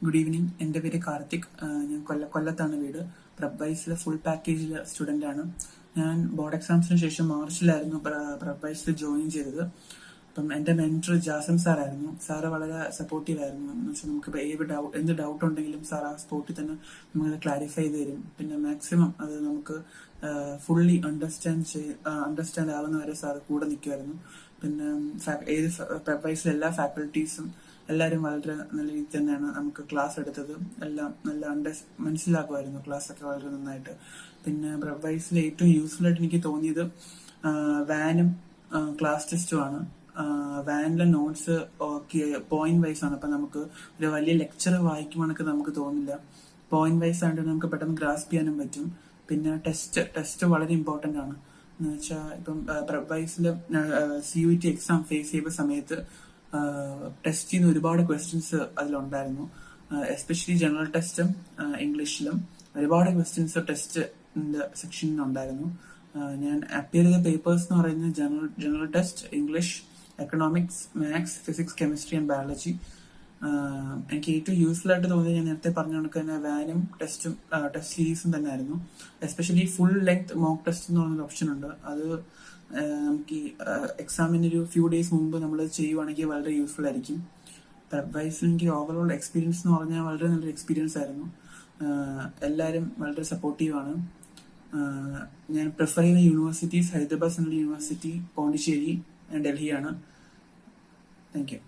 Good evening. എൻ്റെ പേര് കാർത്തിക്. ഞാൻ കൊല്ലത്താണ് വീട്. പ്രപ്വൈസിലെ ഫുൾ പാക്കേജിലെ സ്റ്റുഡൻ്റ് ആണ്. ഞാൻ ബോർഡ് എക്സാംസിന് ശേഷം മാർച്ചിലായിരുന്നു പ്രപ്വൈസിൽ ജോയിൻ ചെയ്തത്. അപ്പം എൻ്റെ മെൻറ്റർ ജാസിം സാറായിരുന്നു. സാറ് വളരെ സപ്പോർട്ടീവ് ആയിരുന്നു. എന്ന് വെച്ചാൽ നമുക്കിപ്പോൾ എന്ത് ഡൗട്ട് ഉണ്ടെങ്കിലും സാർ ആ സ്പോട്ടിൽ തന്നെ നമുക്കത് ക്ലാരിഫൈ ചെയ്ത് തരും. പിന്നെ മാക്സിമം അത് നമുക്ക് ഫുള്ളി അണ്ടർസ്റ്റാൻഡ് ആവുന്നവരെ സാർ കൂടെ നിൽക്കുമായിരുന്നു. പിന്നെ പ്രപ്വൈസിലെ എല്ലാ ഫാക്കൽറ്റീസും എല്ലാവരും വളരെ നല്ല രീതിയിൽ തന്നെയാണ് നമുക്ക് ക്ലാസ് എടുത്തത്. എല്ലാം നല്ല മനസ്സിലാക്കുമായിരുന്നു ക്ലാസ് ഒക്കെ വളരെ നന്നായിട്ട്. പിന്നെ പ്രപ്വൈസിൽ ഏറ്റവും യൂസ്ഫുൾ ആയിട്ട് എനിക്ക് തോന്നിയത് വാനും ക്ലാസ് ടെസ്റ്റുമാണ്. വാനിലെ നോട്ട്സ് പോയിന്റ് വൈസ് ആണ്. അപ്പൊ നമുക്ക് ഒരു വലിയ ലെക്ചർ വായിക്കുവാനൊക്കെ നമുക്ക് തോന്നില്ല. പോയിന്റ് വൈസ് ആയിട്ട് നമുക്ക് പെട്ടെന്ന് ഗ്രാസ്പ് ചെയ്യാനും പറ്റും. പിന്നെ ടെസ്റ്റ് വളരെ ഇമ്പോർട്ടന്റ് ആണ്. എന്ന് വെച്ചാൽ ഇപ്പം പ്രപ്വൈസിൽ CUET എക്സാം ഫേസ് ചെയ്ത സമയത്ത് ടെസ്റ്റ് ചെയ്യുന്ന ഒരുപാട് ക്വസ്റ്റ്യൻസ് അതിലുണ്ടായിരുന്നു. എസ്പെഷ്യലി ജനറൽ ടെസ്റ്റും ഇംഗ്ലീഷിലും ഒരുപാട് ക്വസ്റ്റ്യൻസ് ടെസ്റ്റിന്റെ സെക്ഷനിലുണ്ടായിരുന്നു. ഞാൻ അപ്പിയർ ചെയ്ത പേപ്പേഴ്സ് എന്ന് പറയുന്നത് general test, English, economics, maths, physics, chemistry and biology. എനിക്ക് ഏറ്റവും യൂസ്ഫുൾ ആയിട്ട് തോന്നിയത് ഞാൻ നേരത്തെ പറഞ്ഞ കണക്ക് തന്നെ വാനും ടെസ്റ്റ് സീരീസും തന്നെ ആയിരുന്നു. Especially full length mock test എന്ന് പറഞ്ഞൊരു ഓപ്ഷൻ ഉണ്ട്. അത് നമുക്ക് ഈ എക്സാമിന് ഒരു ഫ്യൂ ഡേയ്സ് മുമ്പ് നമ്മൾ ചെയ്യുവാണെങ്കിൽ വളരെ യൂസ്ഫുൾ ആയിരിക്കും. പ്രപ്വൈസിൽ എനിക്ക് ഓവറോൾ എക്സ്പീരിയൻസ് എന്ന് പറഞ്ഞാൽ വളരെ നല്ലൊരു എക്സ്പീരിയൻസ് ആയിരുന്നു. എല്ലാവരും വളരെ സപ്പോർട്ടീവാണ്. ഞാൻ പ്രിഫർ ചെയ്യുന്ന universities Hyderabad central university, Pondicherry, ഡൽഹിയാണ്. Thank U.